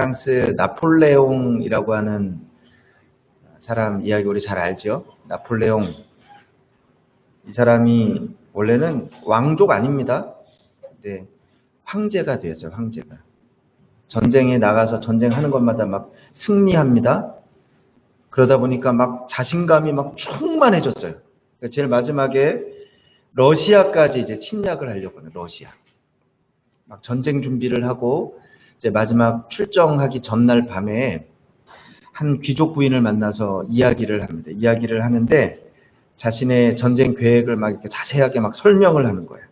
프랑스 나폴레옹이라고 하는 사람 이야기 우리 잘 알죠? 나폴레옹. 이 사람이 원래는 왕족 아닙니다. 근데 황제가 되었어요. 황제가. 전쟁에 나가서 전쟁하는 것마다 막 승리합니다. 그러다 보니까 막 자신감이 막 충만해졌어요. 그러니까 제일 마지막에 러시아까지 이제 침략을 하려고 하는 러시아. 막 전쟁 준비를 하고 이제 마지막 출정하기 전날 밤에 한 귀족 부인을 만나서 이야기를 합니다. 이야기를 하는데 자신의 전쟁 계획을 막 이렇게 자세하게 막 설명을 하는 거예요.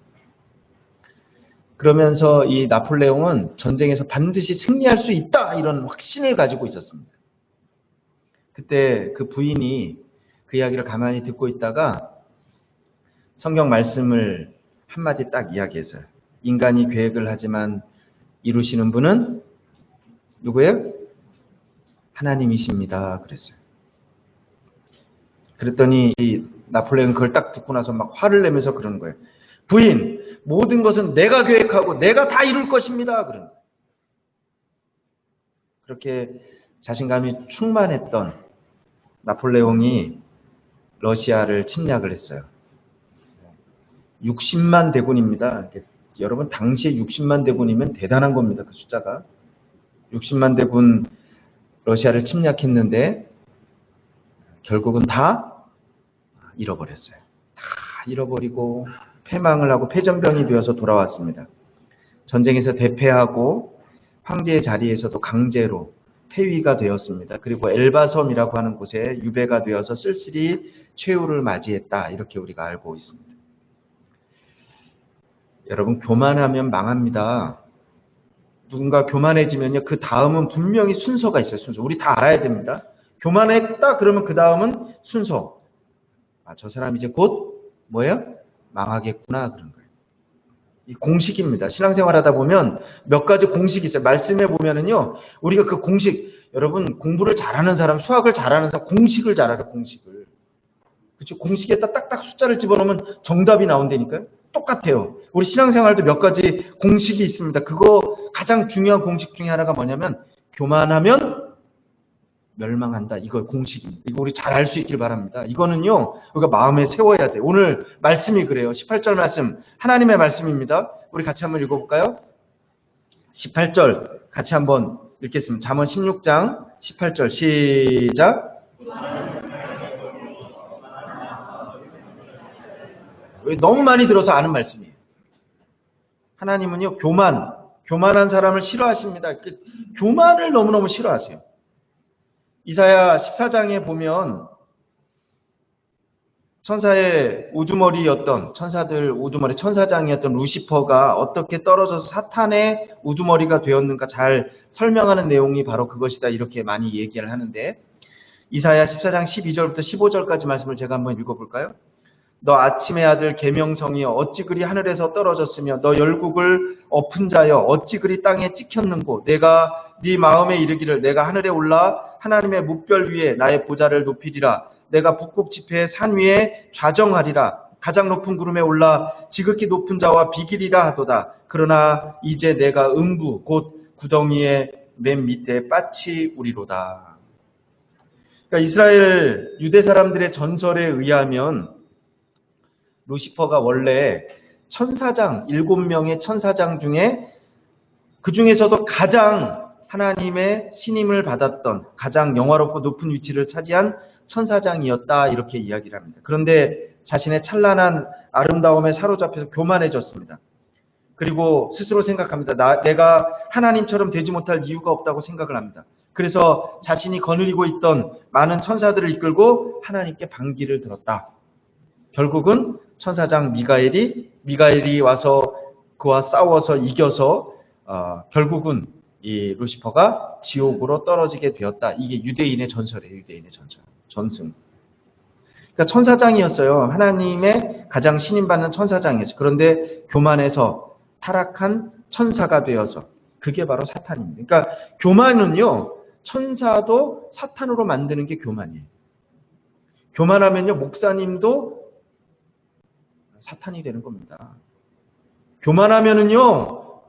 그러면서 이 나폴레옹은 전쟁에서 반드시 승리할 수 있다 이런 확신을 가지고 있었습니다. 그때 그 부인이 그 이야기를 가만히 듣고 있다가 성경 말씀을 한마디 딱 이야기했어요. 인간이 계획을 하지만 이루시는 분은 누구예요? 하나님이십니다. 그랬어요. 그랬더니 이 나폴레옹은 그걸 딱 듣고 나서 막 화를 내면서 그러는 거예요. 부인, 모든 것은 내가 계획하고 내가 다 이룰 것입니다. 그러는 거예요. 그렇게 자신감이 충만했던 나폴레옹이 러시아를 침략을 했어요. 60만 대군입니다. 여러분 당시에 60만 대군이면 대단한 겁니다. 그 숫자가. 60만 대군 러시아를 침략했는데 결국은 다 잃어버렸어요. 다 잃어버리고 패망을 하고 패전병이 되어서 돌아왔습니다. 전쟁에서 대패하고 황제의 자리에서도 강제로 폐위가 되었습니다. 그리고 엘바섬이라고 하는 곳에 유배가 되어서 쓸쓸히 최후를 맞이했다. 이렇게 우리가 알고 있습니다. 여러분 교만하면 망합니다. 누군가 교만해지면요. 그 다음은 분명히 순서가 있어요. 순서. 우리 다 알아야 됩니다. 교만했다 그러면 그 다음은 순서. 아, 저 사람 이제 곧 뭐예요? 망하겠구나 그런 거예요. 이 공식입니다. 신앙생활 하다 보면 몇 가지 공식이 있어요. 말씀해 보면은요. 우리가 그 공식, 여러분 공부를 잘하는 사람, 수학을 잘하는 사람 공식을 잘 알아요. 공식을. 그렇죠? 공식에다 딱딱 숫자를 집어넣으면 정답이 나온다니까요. 똑같아요. 우리 신앙생활도 몇 가지 공식이 있습니다. 그거 가장 중요한 공식 중에 하나가 뭐냐면 교만하면 멸망한다. 이거 공식입니다. 이거 우리 잘 알 수 있길 바랍니다. 이거는요. 우리가 마음에 세워야 돼요. 오늘 말씀이 그래요. 18절 말씀. 하나님의 말씀입니다. 우리 같이 한번 읽어볼까요? 18절 같이 한번 읽겠습니다. 잠언 16장 18절 시작. 너무 많이 들어서 아는 말씀이에요. 하나님은요. 교만한 사람을 싫어하십니다. 교만을 너무너무 싫어하세요. 이사야 14장에 보면 천사의 우두머리였던 천사들 우두머리 천사장이었던 루시퍼가 어떻게 떨어져서 사탄의 우두머리가 되었는가 잘 설명하는 내용이 바로 그것이다 이렇게 많이 얘기를 하는데 이사야 14장 12절부터 15절까지 말씀을 제가 한번 읽어볼까요? 너 아침의 아들 계명성이여 어찌 그리 하늘에서 떨어졌으며 너 열국을 엎은 자여 어찌 그리 땅에 찍혔는고 내가 네 마음에 이르기를 내가 하늘에 올라 하나님의 뭇별 위에 나의 보좌를 높이리라 내가 북극 지폐의 산 위에 좌정하리라 가장 높은 구름에 올라 지극히 높은 자와 비기리라 하도다 그러나 이제 내가 음부 곧 구덩이의 맨 밑에 빠치 우리로다. 그러니까 이스라엘 유대 사람들의 전설에 의하면 루시퍼가 원래 천사장, 7명의 천사장 중에 그 중에서도 가장 하나님의 신임을 받았던 가장 영화롭고 높은 위치를 차지한 천사장이었다 이렇게 이야기를 합니다. 그런데 자신의 찬란한 아름다움에 사로잡혀서 교만해졌습니다. 그리고 스스로 생각합니다. 내가 하나님처럼 되지 못할 이유가 없다고 생각을 합니다. 그래서 자신이 거느리고 있던 많은 천사들을 이끌고 하나님께 반기를 들었다. 결국은 천사장 미가엘이 와서 그와 싸워서 이겨서 결국은 이 루시퍼가 지옥으로 떨어지게 되었다. 이게 유대인의 전설이에요. 유대인의 전승. 그러니까 천사장이었어요. 하나님의 가장 신임받는 천사장이었어요. 그런데 교만해서 타락한 천사가 되어서 그게 바로 사탄입니다. 그러니까 교만은요. 천사도 사탄으로 만드는 게 교만이에요. 교만하면요. 목사님도 사탄이 되는 겁니다. 교만하면은요,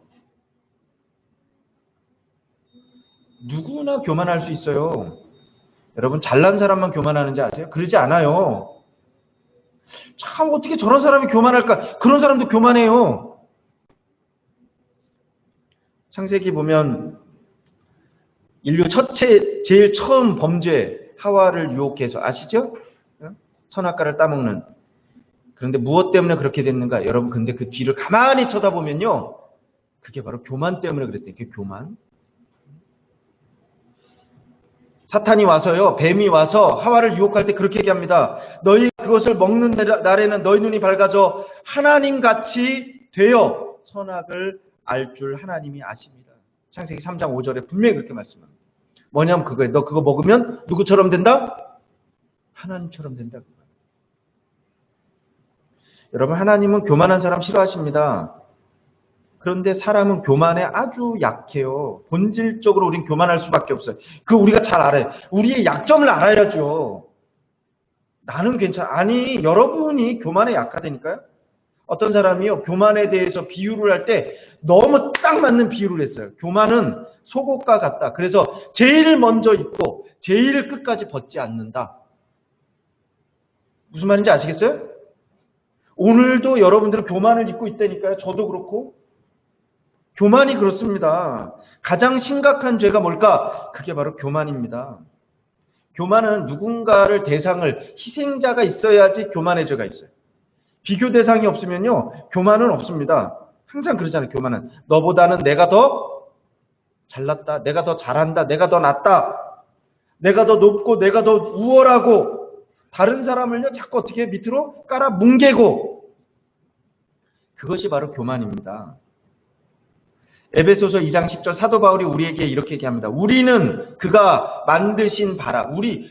누구나 교만할 수 있어요. 여러분 잘난 사람만 교만하는지 아세요? 그러지 않아요. 참 어떻게 저런 사람이 교만할까? 그런 사람도 교만해요. 창세기 보면 인류 제일 처음 범죄 하와를 유혹해서 아시죠? 선악과를 따먹는. 그런데 무엇 때문에 그렇게 됐는가? 여러분 근데 그 뒤를 가만히 쳐다보면요. 그게 바로 교만 때문에 그랬대요. 그 교만. 사탄이 와서요. 뱀이 와서 하와를 유혹할 때 그렇게 얘기합니다. 너희 그것을 먹는 날에는 너희 눈이 밝아져 하나님같이 되어 선악을 알 줄 하나님이 아십니다. 창세기 3장 5절에 분명히 그렇게 말씀합니다. 뭐냐면 그거예요. 너 그거 먹으면 누구처럼 된다? 하나님처럼 된다. 여러분 하나님은 교만한 사람 싫어하십니다. 그런데 사람은 교만에 아주 약해요. 본질적으로 우린 교만할 수밖에 없어요. 그거 우리가 잘 알아요. 우리의 약점을 알아야죠. 나는 괜찮아. 아니 여러분이 교만에 약하다니까요. 어떤 사람이요 교만에 대해서 비유를 할 때 너무 딱 맞는 비유를 했어요. 교만은 속옷과 같다. 그래서 제일 먼저 입고 제일 끝까지 벗지 않는다. 무슨 말인지 아시겠어요? 오늘도 여러분들은 교만을 입고 있다니까요. 저도 그렇고. 교만이 그렇습니다. 가장 심각한 죄가 뭘까? 그게 바로 교만입니다. 교만은 누군가를 대상을 희생자가 있어야지 교만의 죄가 있어요. 비교 대상이 없으면요. 교만은 없습니다. 항상 그러잖아요. 교만은. 너보다는 내가 더 잘났다. 내가 더 잘한다. 내가 더 낫다. 내가 더 높고 내가 더 우월하고 다른 사람을요. 자꾸 어떻게 밑으로 깔아 뭉개고 그것이 바로 교만입니다. 에베소서 2장 10절 사도 바울이 우리에게 이렇게 얘기합니다. 우리는 그가 만드신 바라. 우리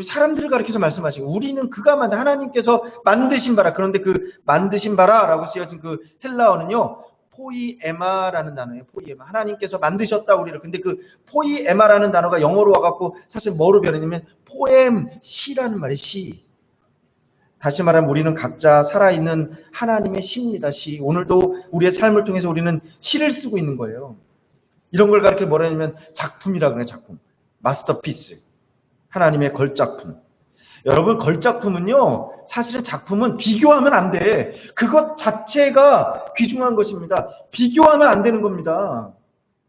사람들을 가리켜서 말씀하시고 우리는 그가 하나님께서 만드신 바라. 그런데 그 만드신 바라라고 쓰여진 그 헬라어는요. 포이에마라는 단어예요. 포이에마. 하나님께서 만드셨다 우리를. 근데 그 포이에마라는 단어가 영어로 와갖고 사실 뭐로 변했냐면 포엠, 시라는 말이에요. 시. 다시 말하면 우리는 각자 살아있는 하나님의 시입니다. 시. 오늘도 우리의 삶을 통해서 우리는 시를 쓰고 있는 거예요. 이런 걸 가르쳐 뭐라 하냐면 작품이라고 그래요. 작품. 마스터피스. 하나님의 걸작품. 여러분 걸작품은요. 사실은 작품은 비교하면 안 돼. 그것 자체가 귀중한 것입니다. 비교하면 안 되는 겁니다.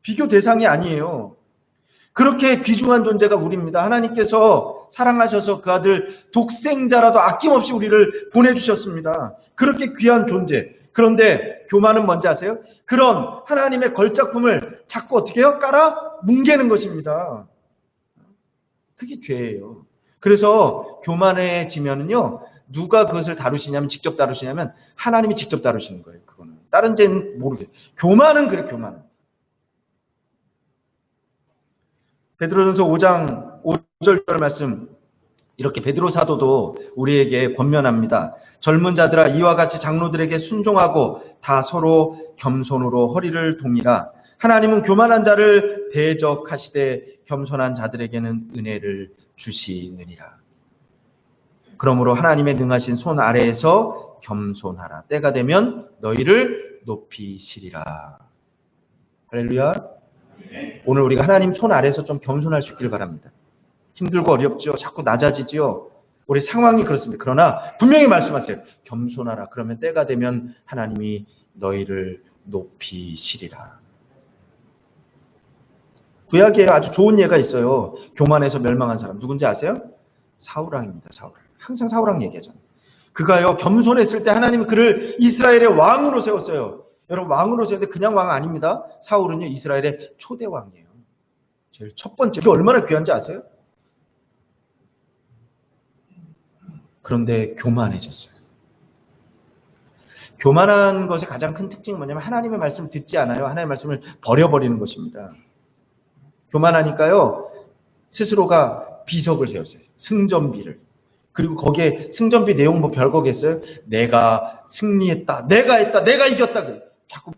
비교 대상이 아니에요. 그렇게 귀중한 존재가 우리입니다. 하나님께서 사랑하셔서 그 아들 독생자라도 아낌없이 우리를 보내주셨습니다. 그렇게 귀한 존재. 그런데 교만은 뭔지 아세요? 그런 하나님의 걸작품을 자꾸 어떻게 해요? 깔아 뭉개는 것입니다. 그게 죄예요. 그래서 교만해지면은요, 누가 그것을 다루시냐면, 직접 다루시냐면, 하나님이 직접 다루시는 거예요, 그거는. 다른 죄는 모르겠어요. 교만은 그래, 교만은. 베드로전서 5장 5절 말씀, 이렇게 베드로 사도도 우리에게 권면합니다. 젊은 자들아 이와 같이 장로들에게 순종하고 다 서로 겸손으로 허리를 동이라. 하나님은 교만한 자를 대적하시되 겸손한 자들에게는 은혜를 주시느니라. 그러므로 하나님의 능하신 손 아래에서 겸손하라. 때가 되면 너희를 높이시리라. 할렐루야. 오늘 우리가 하나님 손 아래에서 좀 겸손할 수 있기를 바랍니다. 힘들고 어렵죠. 자꾸 낮아지지요. 우리 상황이 그렇습니다. 그러나 분명히 말씀하세요. 겸손하라. 그러면 때가 되면 하나님이 너희를 높이시리라. 구약에 아주 좋은 예가 있어요. 교만해서 멸망한 사람. 누군지 아세요? 사울왕입니다. 사울. 항상 사울왕 얘기하잖아요. 그가요 겸손했을 때 하나님이 그를 이스라엘의 왕으로 세웠어요. 여러분 왕으로 세웠는데 그냥 왕 아닙니다. 사울은요 이스라엘의 초대 왕이에요. 제일 첫 번째. 이게 얼마나 귀한지 아세요? 그런데 교만해졌어요. 교만한 것의 가장 큰 특징이 뭐냐면 하나님의 말씀을 듣지 않아요. 하나님의 말씀을 버려버리는 것입니다. 교만하니까요. 스스로가 비석을 세웠어요. 승전비를. 그리고 거기에 승전비 내용 뭐 별거겠어요? 내가 승리했다. 내가 했다. 내가 이겼다. 자꾸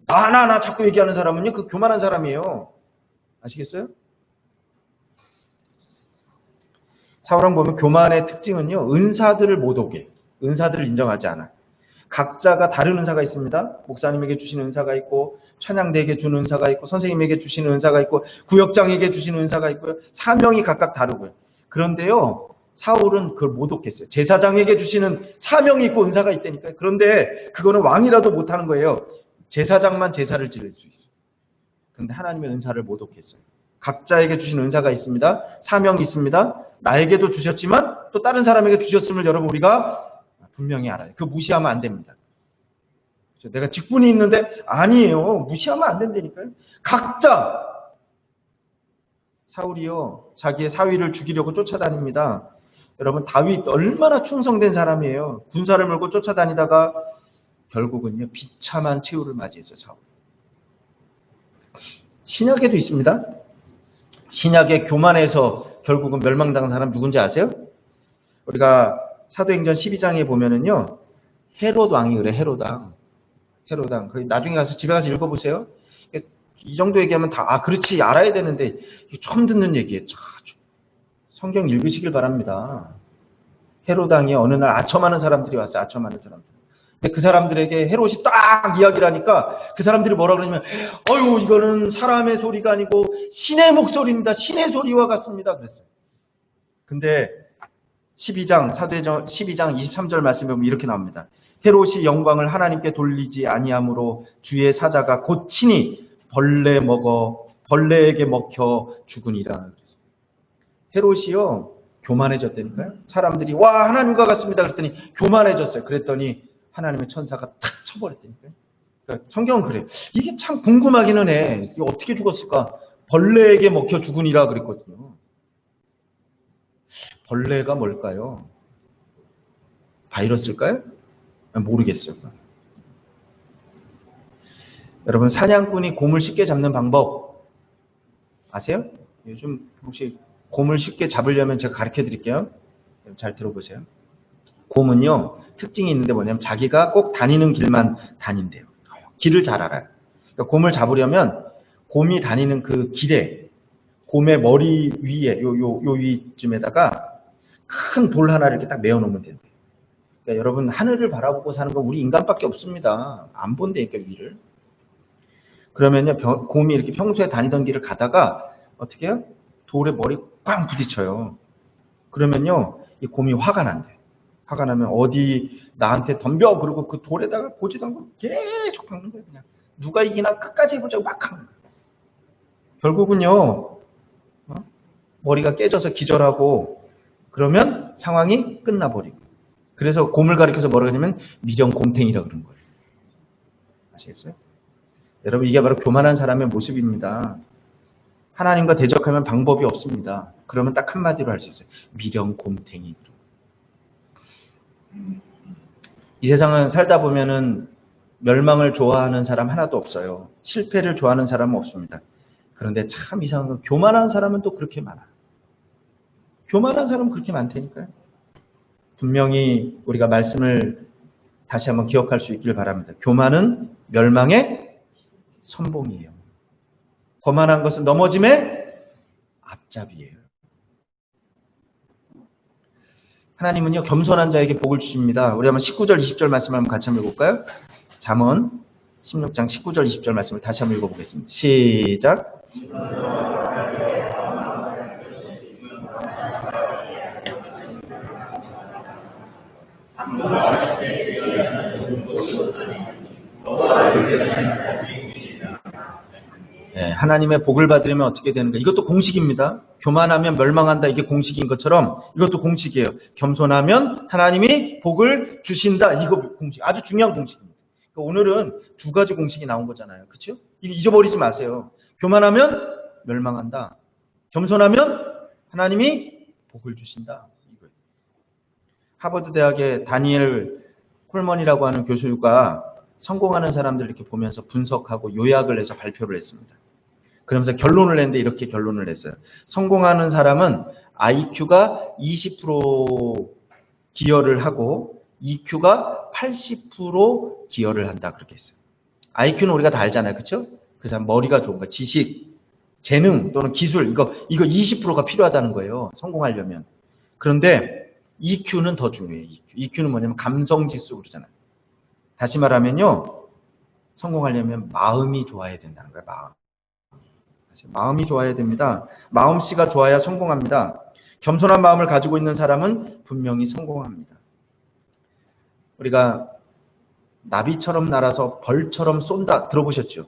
나 자꾸 얘기하는 사람은요. 그 교만한 사람이에요. 아시겠어요? 사울왕 보면 교만의 특징은요. 은사들을 못 오게. 은사들을 인정하지 않아요. 각자가 다른 은사가 있습니다. 목사님에게 주시는 은사가 있고, 찬양대에게 주는 은사가 있고, 선생님에게 주시는 은사가 있고, 구역장에게 주시는 은사가 있고요. 사명이 각각 다르고요. 그런데요, 사울은 그걸 못 얻겠어요. 제사장에게 주시는 사명이 있고 은사가 있다니까요. 그런데 그거는 왕이라도 못하는 거예요. 제사장만 제사를 지낼 수 있어요. 그런데 하나님의 은사를 못 얻겠어요. 각자에게 주신 은사가 있습니다. 사명이 있습니다. 나에게도 주셨지만 또 다른 사람에게 주셨음을 여러분 우리가 분명히 알아요. 그거 무시하면 안 됩니다. 내가 직분이 있는데 아니에요. 무시하면 안 된다니까요. 각자 사울이요 자기의 사위를 죽이려고 쫓아다닙니다. 여러분 다윗 얼마나 충성된 사람이에요. 군사를 몰고 쫓아다니다가 결국은요 비참한 최후를 맞이했어요. 사울. 신약에도 있습니다. 신약에 교만해서 결국은 멸망당한 사람 누군지 아세요? 우리가 사도행전 12장에 보면은요 헤롯 왕이 그래. 헤롯 왕. 나중에 가서 집에 가서 읽어보세요. 이 정도 얘기하면 다 그렇지 알아야 되는데 처음 듣는 얘기예요. 성경 읽으시길 바랍니다. 헤롯 왕이 어느 날 아첨하는 사람들이 왔어요. 아첨하는 사람들. 근데 그 사람들에게 헤롯이 딱 이야기를 하니까 그 사람들이 뭐라 그러냐면 어휴 이거는 사람의 소리가 아니고 신의 목소리입니다. 신의 소리와 같습니다. 그랬어요. 근데 12장 사도행전 12장 23절 말씀에 보면 이렇게 나옵니다. 헤롯이 영광을 하나님께 돌리지 아니하므로 주의 사자가 곧 친히 벌레에게 먹혀 죽으니라. 헤롯이요 교만해졌다니까요. 사람들이 와 하나님과 같습니다. 그랬더니 교만해졌어요. 그랬더니 하나님의 천사가 탁 쳐버렸다니까요. 그러니까 성경은 그래요. 이게 참 궁금하기는 해. 이게 어떻게 죽었을까? 벌레에게 먹혀 죽으니라 그랬거든요. 벌레가 뭘까요? 바이러스일까요? 모르겠어요. 여러분 사냥꾼이 곰을 쉽게 잡는 방법 아세요? 요즘 혹시 곰을 쉽게 잡으려면 제가 가르쳐 드릴게요. 잘 들어보세요. 곰은요 특징이 있는데 뭐냐면 자기가 꼭 다니는 길만 다닌대요. 길을 잘 알아요. 그러니까 곰을 잡으려면 곰이 다니는 그 길에 곰의 머리 위에 요 위쯤에다가 큰 돌 하나를 이렇게 딱 메어 놓으면 된대요. 그러니까 여러분 하늘을 바라보고 사는 건 우리 인간밖에 없습니다. 안 본다니까 위를. 그러면요 곰이 이렇게 평소에 다니던 길을 가다가 어떻게 해요? 돌에 머리 꽝 부딪혀요. 그러면요 이 곰이 화가 난대. 화가 나면 어디 나한테 덤벼 그러고 그 돌에다가 보지도 않고 계속 박는 거예요. 그냥 누가 이기나 끝까지 해보자고 막 하는 거예요. 결국은요 머리가 깨져서 기절하고 그러면 상황이 끝나버리고. 그래서 곰을 가리켜서 뭐라고 하냐면 미련곰탱이라고 그러는 거예요. 아시겠어요? 여러분 이게 바로 교만한 사람의 모습입니다. 하나님과 대적하면 방법이 없습니다. 그러면 딱 한마디로 할 수 있어요. 미련곰탱이. 이 세상은 살다 보면은 멸망을 좋아하는 사람 하나도 없어요. 실패를 좋아하는 사람은 없습니다. 그런데 참 이상한 건 교만한 사람은 또 그렇게 많아요. 교만한 사람은 그렇게 많다니까요. 분명히 우리가 말씀을 다시 한번 기억할 수 있기를 바랍니다. 교만은 멸망의 선봉이에요. 거만한 것은 넘어짐의 앞잡이에요. 하나님은요 겸손한 자에게 복을 주십니다. 우리 한번 19절 20절 말씀을 한번 같이 한번 읽어볼까요? 잠언 16장 19절 20절 말씀을 다시 한번 읽어보겠습니다. 시작. 네, 하나님의 복을 받으려면 어떻게 되는가? 이것도 공식입니다. 교만하면 멸망한다. 이게 공식인 것처럼 이것도 공식이에요. 겸손하면 하나님이 복을 주신다. 이거 공식. 아주 중요한 공식입니다. 그러니까 오늘은 두 가지 공식이 나온 거잖아요. 그렇죠? 이거 잊어버리지 마세요. 교만하면 멸망한다. 겸손하면 하나님이 복을 주신다. 이거예요. 하버드 대학의 다니엘 콜먼이라고 하는 교수가 성공하는 사람들 이렇게 보면서 분석하고 요약을 해서 발표를 했습니다. 그러면서 결론을 냈는데 이렇게 결론을 냈어요. 성공하는 사람은 IQ가 20% 기여를 하고 EQ가 80% 기여를 한다 그렇게 했어요. IQ는 우리가 다 알잖아요. 그렇죠? 그 사람 머리가 좋은 거, 지식, 재능 또는 기술 이거 20%가 필요하다는 거예요. 성공하려면. 그런데 EQ는 더 중요해요. EQ는 뭐냐면 감성 지수 그러잖아요. 다시 말하면요, 성공하려면 마음이 좋아야 된다는 거예요. 마음이 좋아야 됩니다. 마음씨가 좋아야 성공합니다. 겸손한 마음을 가지고 있는 사람은 분명히 성공합니다. 우리가 나비처럼 날아서 벌처럼 쏜다 들어보셨죠?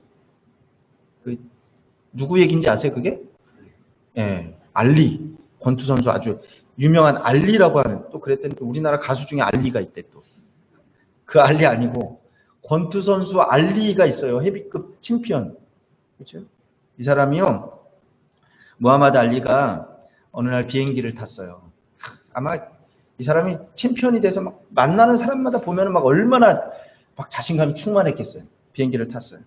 누구 얘기인지 아세요, 그게? 예, 알리. 권투 선수 아주 유명한 알리라고 하는, 또 그랬더니 또 우리나라 가수 중에 알리가 있대 또. 그 알리 아니고 권투 선수 알리가 있어요. 헤비급 챔피언. 그렇죠? 이 사람이요, 무하마드 알리가 어느 날 비행기를 탔어요. 아마 이 사람이 챔피언이 돼서 막 만나는 사람마다 보면은 막 얼마나 막 자신감이 충만했겠어요. 비행기를 탔어요.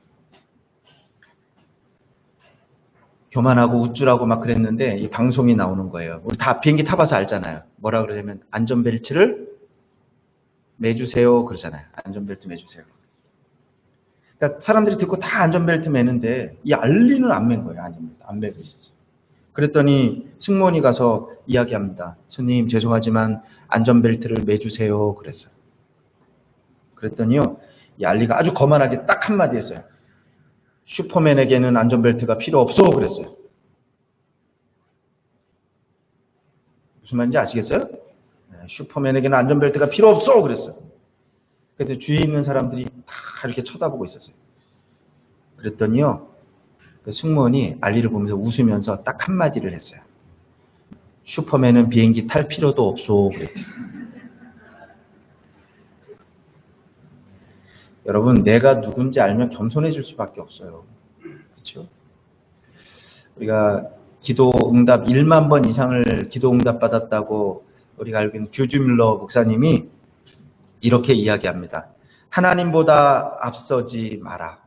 교만하고 우쭐하고 막 그랬는데 이 방송이 나오는 거예요. 우리 다 비행기 타봐서 알잖아요. 뭐라 그러냐면 안전벨트를 매주세요 그러잖아요. 안전벨트 매주세요. 그러니까 사람들이 듣고 다 안전벨트 매는데 이 알리는 안 맨 거예요. 안전벨트 안 매고 있었어요. 그랬더니 승무원이 가서 이야기합니다. 스님 죄송하지만 안전벨트를 매주세요 그랬어요. 그랬더니요, 이 알리가 아주 거만하게 딱 한마디 했어요. 슈퍼맨에게는 안전벨트가 필요 없어 그랬어요. 무슨 말인지 아시겠어요? 슈퍼맨에게는 안전벨트가 필요 없어 그랬어요. 그때 주위에 있는 사람들이 다 이렇게 쳐다보고 있었어요. 그랬더니요, 그 승무원이 알리를 보면서 웃으면서 딱 한마디를 했어요. 슈퍼맨은 비행기 탈 필요도 없어 그랬대요. 여러분, 내가 누군지 알면 겸손해질 수밖에 없어요. 그렇죠? 우리가 기도 응답 1만 번 이상을 기도 응답 받았다고 우리가 알고 있는 교주 밀러 목사님이 이렇게 이야기합니다. 하나님보다 앞서지 마라.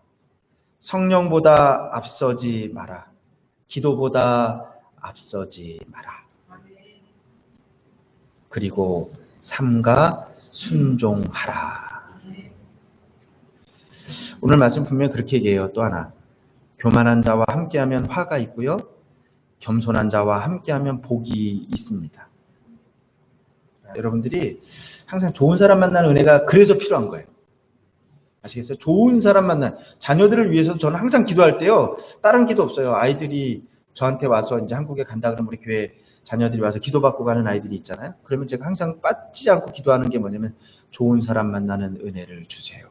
성령보다 앞서지 마라. 기도보다 앞서지 마라. 그리고 삼가 순종하라. 오늘 말씀 분명히 그렇게 얘기해요. 또 하나. 교만한 자와 함께하면 화가 있고요. 겸손한 자와 함께하면 복이 있습니다. 여러분들이 항상 좋은 사람 만나는 은혜가 그래서 필요한 거예요. 아시겠어요? 좋은 사람 만나는, 자녀들을 위해서 저는 항상 기도할 때요, 다른 기도 없어요. 아이들이 저한테 와서 이제 한국에 간다 그러면 우리 교회 자녀들이 와서 기도받고 가는 아이들이 있잖아요. 그러면 제가 항상 빠지지 않고 기도하는 게 뭐냐면 좋은 사람 만나는 은혜를 주세요.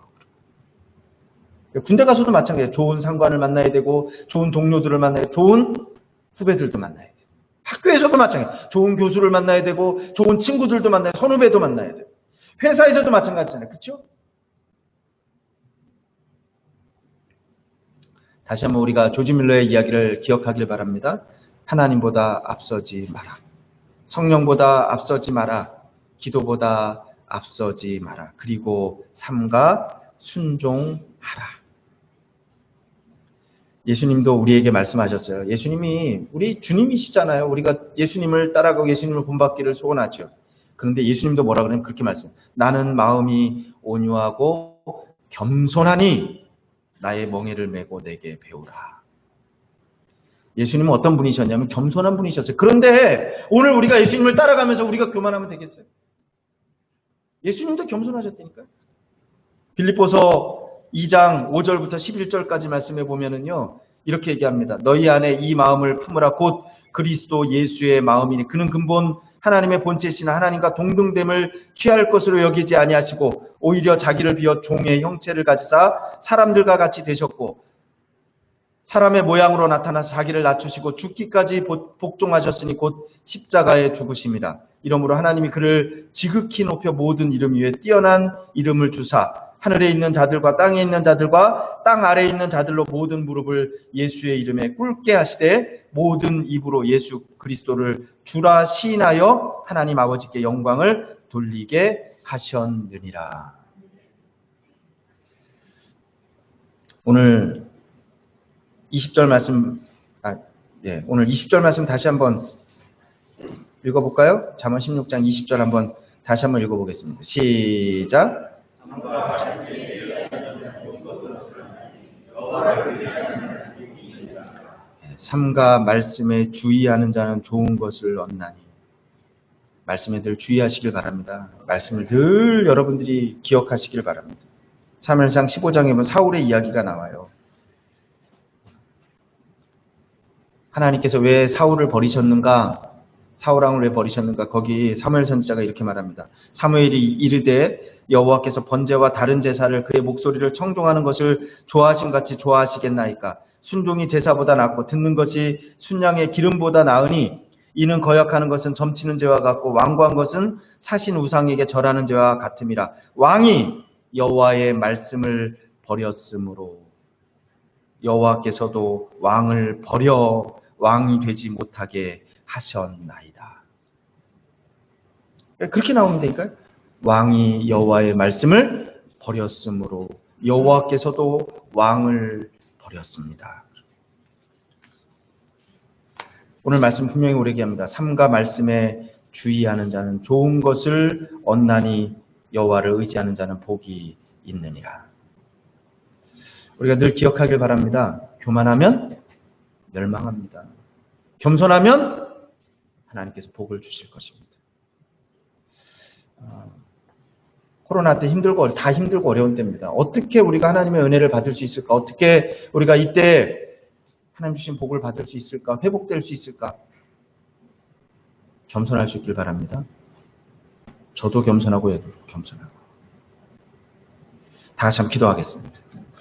군대 가서도 마찬가지예요. 좋은 상관을 만나야 되고 좋은 동료들을 만나야 되고 좋은 후배들도 만나야 돼요. 학교에서도 마찬가지예요. 좋은 교수를 만나야 되고 좋은 친구들도 만나야 돼요. 선후배도 만나야 돼요. 회사에서도 마찬가지잖아요. 그렇죠? 다시 한번 우리가 조지 밀러의 이야기를 기억하길 바랍니다. 하나님보다 앞서지 마라. 성령보다 앞서지 마라. 기도보다 앞서지 마라. 그리고 삼가 순종하라. 예수님도 우리에게 말씀하셨어요. 예수님이 우리 주님이시잖아요. 우리가 예수님을 따라가고 예수님을 본받기를 소원하죠. 그런데 예수님도 뭐라 그러냐면 그렇게 말씀해요. 나는 마음이 온유하고 겸손하니 나의 멍에를 메고 내게 배우라. 예수님은 어떤 분이셨냐면 겸손한 분이셨어요. 그런데 오늘 우리가 예수님을 따라가면서 우리가 교만하면 되겠어요? 예수님도 겸손하셨다니까요. 빌립보서 2장 5절부터 11절까지 말씀해 보면은요, 이렇게 얘기합니다. 너희 안에 이 마음을 품으라. 곧 그리스도 예수의 마음이니 그는 근본 하나님의 본체시나 하나님과 동등됨을 취할 것으로 여기지 아니하시고 오히려 자기를 비워 종의 형체를 가지사 사람들과 같이 되셨고 사람의 모양으로 나타나서 자기를 낮추시고 죽기까지 복종하셨으니 곧 십자가에 죽으심이라. 이러므로 하나님이 그를 지극히 높여 모든 이름 위에 뛰어난 이름을 주사 하늘에 있는 자들과 땅에 있는 자들과 땅 아래에 있는 자들로 모든 무릎을 예수의 이름에 꿇게 하시되 모든 입으로 예수 그리스도를 주라 시인하여 하나님 아버지께 영광을 돌리게 하셨느니라. 오늘 20절 말씀, 오늘 20절 말씀 다시 한번 읽어볼까요? 잠언 16장 20절 한번 다시 한번 읽어보겠습니다. 시작. 삼가 말씀에 주의하는 자는 좋은 것을 얻나니. 말씀에 늘 주의하시길 바랍니다. 말씀을 늘 여러분들이 기억하시길 바랍니다. 사무엘상 15장에 보면 사울의 이야기가 나와요. 하나님께서 왜 사울을 버리셨는가? 사울왕을 왜 버리셨는가? 거기 사무엘 선지자가 이렇게 말합니다. 사무엘이 이르되 여호와께서 번제와 다른 제사를 그의 목소리를 청종하는 것을 좋아하심 같이 좋아하시겠나이까? 순종이 제사보다 낫고 듣는 것이 순양의 기름보다 나으니 이는 거역하는 것은 점치는 죄와 같고 완고한 것은 사신 우상에게 절하는 죄와 같음이라. 왕이 여호와의 말씀을 버렸으므로 여호와께서도 왕을 버려 왕이 되지 못하게 하셨나이다. 그렇게 나오면 되니까요. 왕이 여호와의 말씀을 버렸으므로 여호와께서도 왕을 버렸습니다. 오늘 말씀 분명히 우리에게 합니다. 삼가 말씀에 주의하는 자는 좋은 것을 얻나니 여호와를 의지하는 자는 복이 있느니라. 우리가 늘 기억하길 바랍니다. 교만하면 멸망합니다. 겸손하면 하나님께서 복을 주실 것입니다. 코로나 때 다 힘들고 어려운 때입니다. 어떻게 우리가 하나님의 은혜를 받을 수 있을까? 어떻게 우리가 이때 하나님 주신 복을 받을 수 있을까? 회복될 수 있을까? 겸손할 수 있길 바랍니다. 저도 겸손하고 얘도 겸손하고. 다 같이 한번 기도하겠습니다.